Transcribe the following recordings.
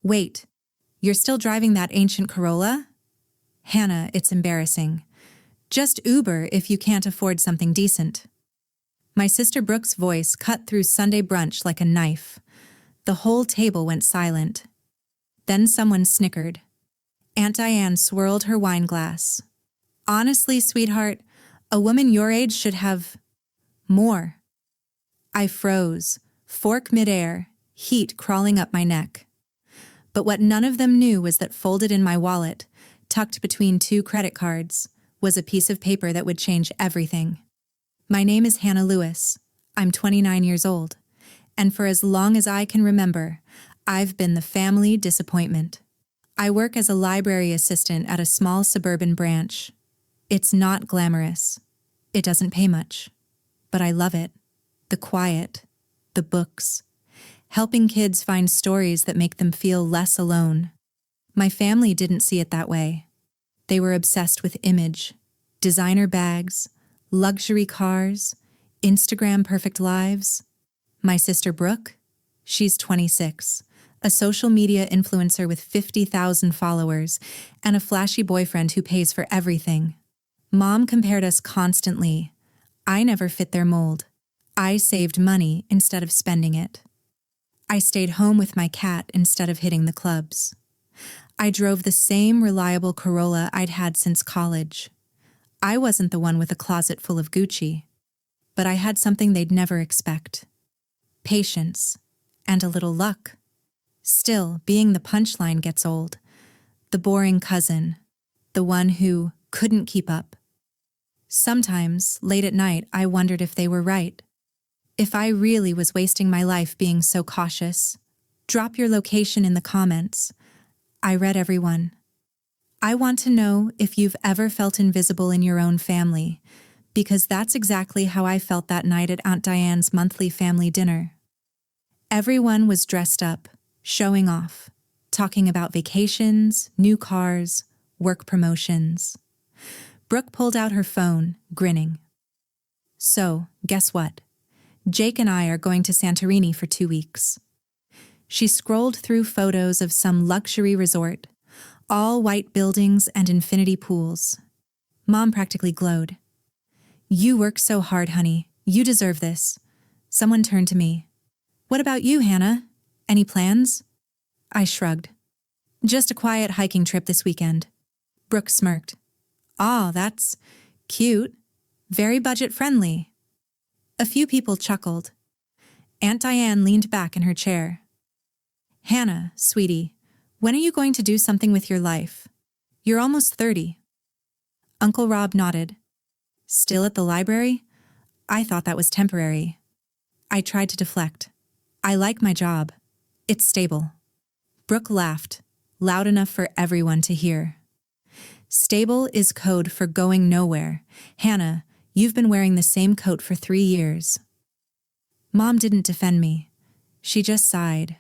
Wait, you're still driving that ancient Corolla? Hannah, it's embarrassing. Just Uber if you can't afford something decent. My sister Brooke's voice cut through Sunday brunch like a knife. The whole table went silent. Then someone snickered. Aunt Diane swirled her wine glass. Honestly, sweetheart, a woman your age should have more. I froze, fork midair, heat crawling up my neck. But what none of them knew was that folded in my wallet, tucked between 2 credit cards, was a piece of paper that would change everything. My name is Hannah Lewis. I'm 29 years old. And for as long as I can remember, I've been the family disappointment. I work as a library assistant at a small suburban branch. It's not glamorous. It doesn't pay much. But I love it. The quiet, the books, helping kids find stories that make them feel less alone. My family didn't see it that way. They were obsessed with image, designer bags, luxury cars, Instagram perfect lives. My sister Brooke, she's 26, a social media influencer with 50,000 followers and a flashy boyfriend who pays for everything. Mom compared us constantly. I never fit their mold. I saved money instead of spending it. I stayed home with my cat instead of hitting the clubs. I drove the same reliable Corolla I'd had since college. I wasn't the one with a closet full of Gucci, but I had something they'd never expect. Patience, and a little luck. Still, being the punchline gets old. The boring cousin, the one who couldn't keep up. Sometimes, late at night, I wondered if they were right. If I really was wasting my life being so cautious. Drop your location in the comments. I read everyone. I want to know if you've ever felt invisible in your own family, because that's exactly how I felt that night at Aunt Diane's monthly family dinner. Everyone was dressed up, showing off, talking about vacations, new cars, work promotions. Brooke pulled out her phone, grinning. So, guess what? Jake and I are going to Santorini for 2 weeks. She scrolled through photos of some luxury resort, all white buildings and infinity pools. Mom practically glowed. You work so hard, honey. You deserve this. Someone turned to me. What about you, Hannah? Any plans? I shrugged. Just a quiet hiking trip this weekend. Brooke smirked. Ah, that's cute. Very budget-friendly. A few people chuckled. Aunt Diane leaned back in her chair. Hannah, sweetie, when are you going to do something with your life? You're almost 30. Uncle Rob nodded. Still at the library? I thought that was temporary. I tried to deflect. I like my job. It's stable. Brooke laughed, loud enough for everyone to hear. Stable is code for going nowhere. Hannah, you've been wearing the same coat for 3 years. Mom didn't defend me. She just sighed.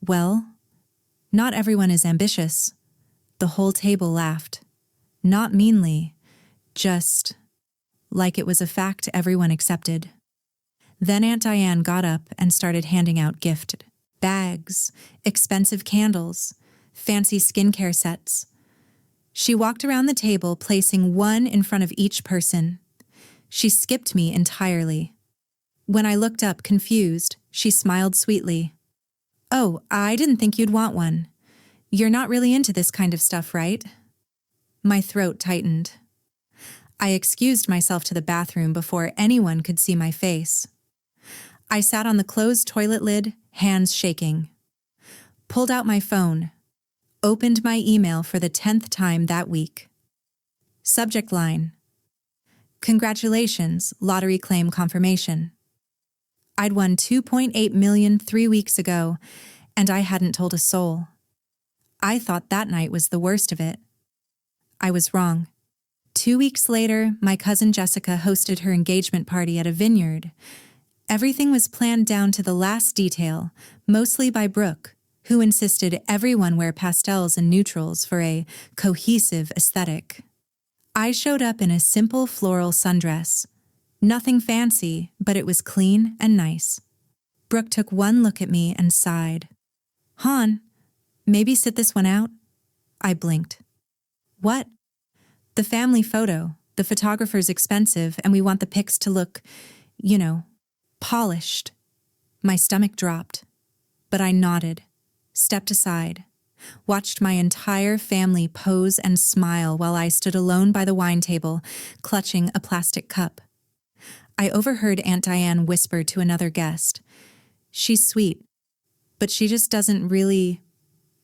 Well, not everyone is ambitious. The whole table laughed. Not meanly, just like it was a fact everyone accepted. Then Aunt Diane got up and started handing out gift bags, expensive candles, fancy skincare sets. She walked around the table, placing one in front of each person. She skipped me entirely. When I looked up, confused, she smiled sweetly. Oh, I didn't think you'd want one. You're not really into this kind of stuff, right? My throat tightened. I excused myself to the bathroom before anyone could see my face. I sat on the closed toilet lid, hands shaking. Pulled out my phone. Opened my email for the 10th time that week. Subject line. Congratulations, lottery claim confirmation. I'd won $2.8 million 3 weeks ago, and I hadn't told a soul. I thought that night was the worst of it. I was wrong. 2 weeks later, my cousin Jessica hosted her engagement party at a vineyard. Everything was planned down to the last detail, mostly by Brooke, who insisted everyone wear pastels and neutrals for a cohesive aesthetic. I showed up in a simple floral sundress. Nothing fancy, but it was clean and nice. Brooke took one look at me and sighed. Hon, Maybe sit this one out? I blinked. What? The family photo. The photographer's expensive and we want the pics to look, polished. My stomach dropped, but I nodded, stepped aside, watched my entire family pose and smile while I stood alone by the wine table, clutching a plastic cup. I overheard Aunt Diane whisper to another guest, "She's sweet, but she just doesn't really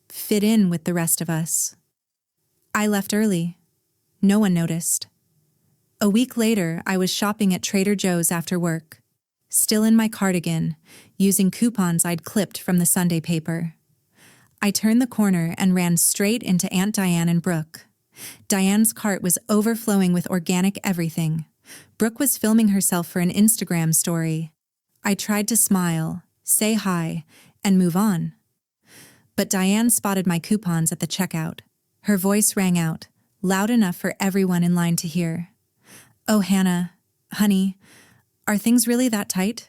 fit in with the rest of us." I left early. No one noticed. A week later, I was shopping at Trader Joe's after work, still in my cardigan, using coupons I'd clipped from the Sunday paper. I turned the corner and ran straight into Aunt Diane and Brooke. Diane's cart was overflowing with organic everything. Brooke was filming herself for an Instagram story. I tried to smile, say hi, and move on. But Diane spotted my coupons at the checkout. Her voice rang out, loud enough for everyone in line to hear. "Oh, Hannah, honey, are things really that tight?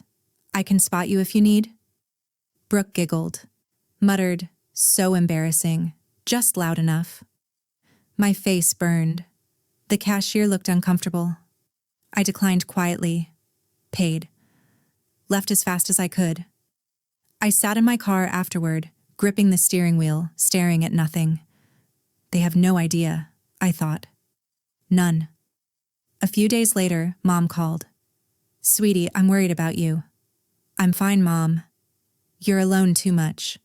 I can spot you if you need." Brooke giggled, muttered, "So embarrassing, just loud enough." My face burned. The cashier looked uncomfortable. I declined quietly, paid, left as fast as I could. I sat in my car afterward, gripping the steering wheel, staring at nothing. They have no idea, I thought. None. A few days later, Mom called. "Sweetie, I'm worried about you." "I'm fine, Mom. You're alone too much.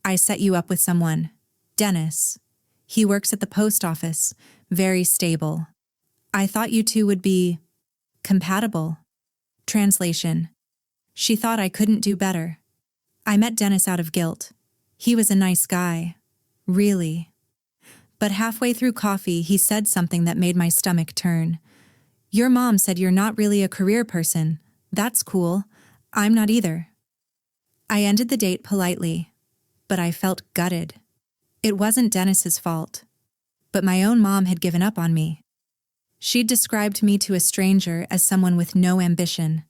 I set you up with someone. Dennis. He works at the post office. Very stable. I thought you two would be compatible." Translation. She thought I couldn't do better. I met Dennis out of guilt. He was a nice guy. Really. But halfway through coffee, he said something that made my stomach turn. "Your mom said you're not really a career person. That's cool. I'm not either." I ended the date politely, but I felt gutted. It wasn't Dennis's fault, but my own mom had given up on me. She'd described me to a stranger as someone with no ambition.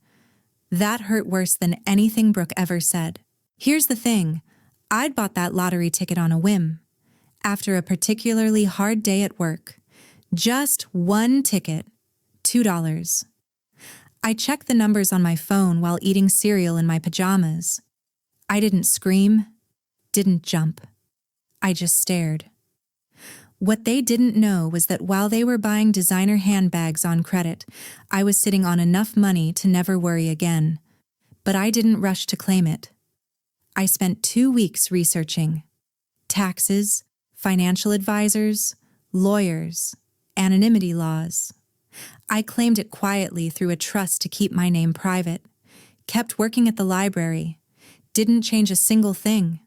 That hurt worse than anything Brooke ever said. Here's the thing, I'd bought that lottery ticket on a whim. After a particularly hard day at work. Just one ticket. $2. I checked the numbers on my phone while eating cereal in my pajamas. I didn't scream, didn't jump. I just stared. What they didn't know was that while they were buying designer handbags on credit, I was sitting on enough money to never worry again. But I didn't rush to claim it. I spent 2 weeks researching. Taxes, financial advisors, lawyers, anonymity laws. I claimed it quietly through a trust to keep my name private, kept working at the library, didn't change a single thing,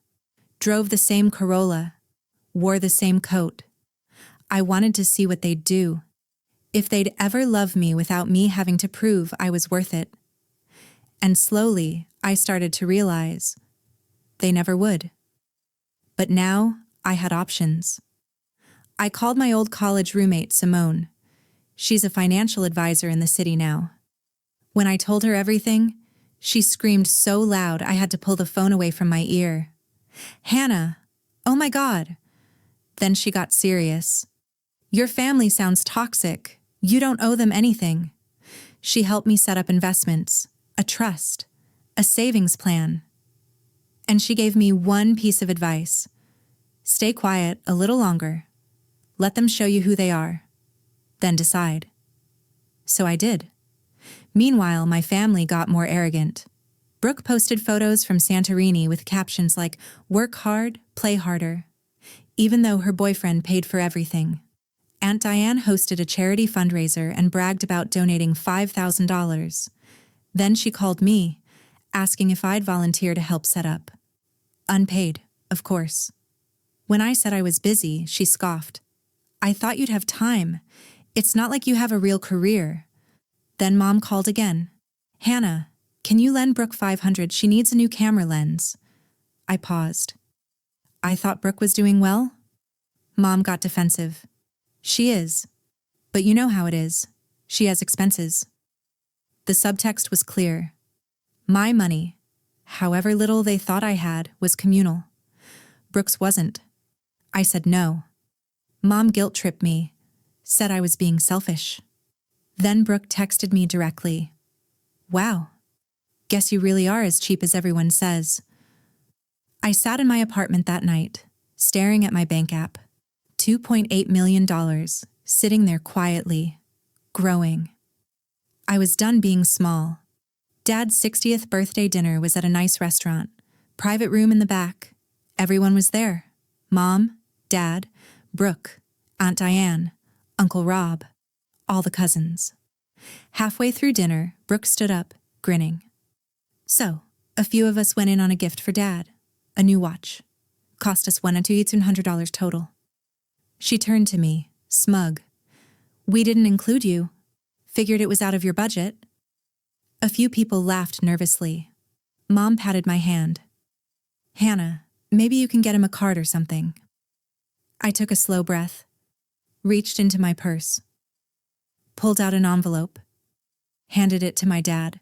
drove the same Corolla, wore the same coat. I wanted to see what they'd do, if they'd ever love me without me having to prove I was worth it. And slowly, I started to realize they never would. But now, I had options. I called my old college roommate, Simone. She's a financial advisor in the city now. When I told her everything, she screamed so loud I had to pull the phone away from my ear. "Hannah, oh my God." Then she got serious. "Your family sounds toxic. You don't owe them anything." She helped me set up investments, a trust, a savings plan. And she gave me one piece of advice. Stay quiet a little longer. Let them show you who they are. Then decide. So I did. Meanwhile, my family got more arrogant. Brooke posted photos from Santorini with captions like, "Work hard, play harder," even though her boyfriend paid for everything. Aunt Diane hosted a charity fundraiser and bragged about donating $5,000. Then she called me, asking if I'd volunteer to help set up. Unpaid, of course. When I said I was busy, she scoffed. "I thought you'd have time. It's not like you have a real career." Then Mom called again. "Hannah, can you lend Brooke $500? She needs a new camera lens." I paused. I thought Brooke was doing well? Mom got defensive. "She is. But you know how it is. She has expenses." The subtext was clear. My money, however little they thought I had, was communal. Brooke's wasn't. I said no. Mom guilt-tripped me, said I was being selfish. Then Brooke texted me directly. Wow. Guess you really are as cheap as everyone says. I sat in my apartment that night, staring at my bank app. $2.8 million, sitting there quietly, growing. I was done being small. Dad's 60th birthday dinner was at a nice restaurant. Private room in the back. Everyone was there. Mom, Dad, Brooke, Aunt Diane, Uncle Rob, all the cousins. Halfway through dinner, Brooke stood up, grinning. So, a few of us went in on a gift for Dad. A new watch. Cost us $1,200 total. She turned to me, smug. We didn't include you. Figured it was out of your budget. A few people laughed nervously. Mom patted my hand. Hannah, maybe you can get him a card or something. I took a slow breath, reached into my purse, pulled out an envelope, handed it to my dad.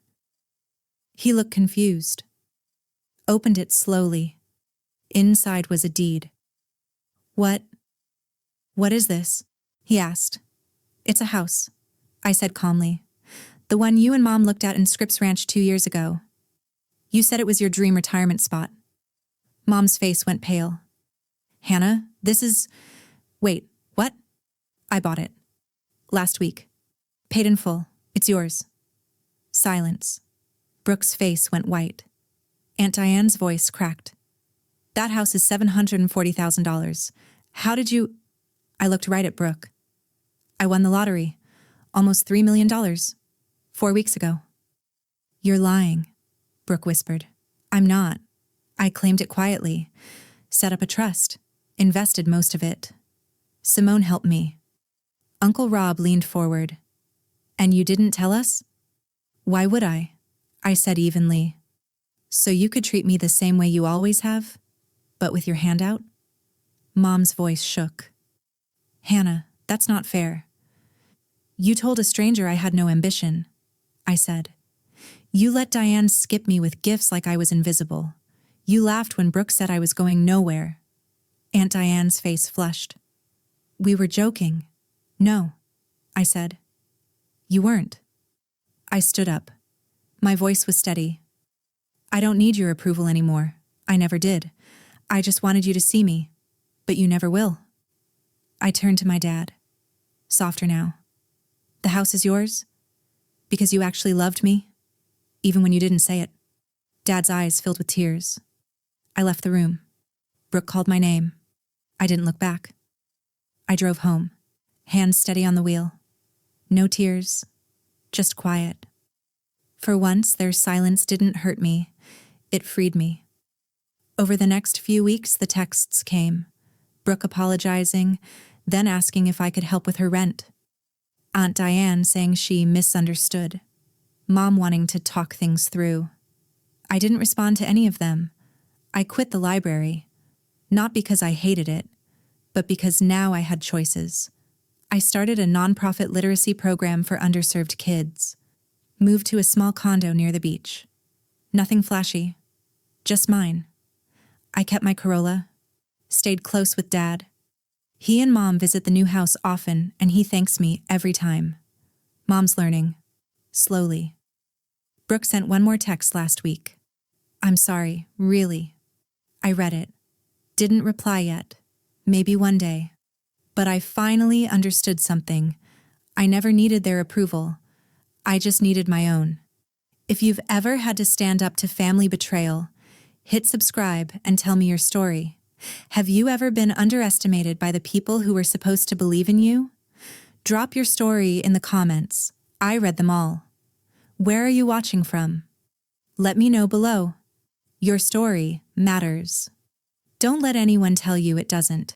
He looked confused, opened it slowly. Inside was a deed. What is this? He asked. It's a house, I said calmly. The one you and Mom looked at in Scripps Ranch 2 years ago. You said it was your dream retirement spot. Mom's face went pale. Hannah, this is... Wait, what? I bought it. Last week. Paid in full. It's yours. Silence. Brooke's face went white. Aunt Diane's voice cracked. That house is $740,000. How did you... I looked right at Brooke. I won the lottery. Almost $3 million. 4 weeks ago. You're lying, Brooke whispered. I'm not. I claimed it quietly. Set up a trust. Invested most of it. Simone helped me. Uncle Rob leaned forward. And you didn't tell us? Why would I? I said evenly. So you could treat me the same way you always have, but with your hand out? Mom's voice shook. Hannah, that's not fair. You told a stranger I had no ambition, I said. You let Diane skip me with gifts like I was invisible. You laughed when Brooke said I was going nowhere. Aunt Diane's face flushed. We were joking. No, I said. You weren't. I stood up. My voice was steady. I don't need your approval anymore. I never did. I just wanted you to see me. But you never will. I turned to my dad. Softer now. The house is yours? Because you actually loved me? Even when you didn't say it. Dad's eyes filled with tears. I left the room. Brooke called my name. I didn't look back. I drove home, hands steady on the wheel. No tears, just quiet. For once, their silence didn't hurt me. It freed me. Over the next few weeks, the texts came. Brooke apologizing, then asking if I could help with her rent. Aunt Diane saying she misunderstood. Mom wanting to talk things through. I didn't respond to any of them. I quit the library. Not because I hated it, but because now I had choices. I started a nonprofit literacy program for underserved kids. Moved to a small condo near the beach. Nothing flashy. Just mine. I kept my Corolla. Stayed close with Dad. He and Mom visit the new house often, and he thanks me every time. Mom's learning. Slowly. Brooke sent one more text last week. I'm sorry, really. I read it. Didn't reply yet. Maybe one day. But I finally understood something. I never needed their approval. I just needed my own. If you've ever had to stand up to family betrayal, hit subscribe and tell me your story. Have you ever been underestimated by the people who were supposed to believe in you? Drop your story in the comments. I read them all. Where are you watching from? Let me know below. Your story matters. Don't let anyone tell you it doesn't.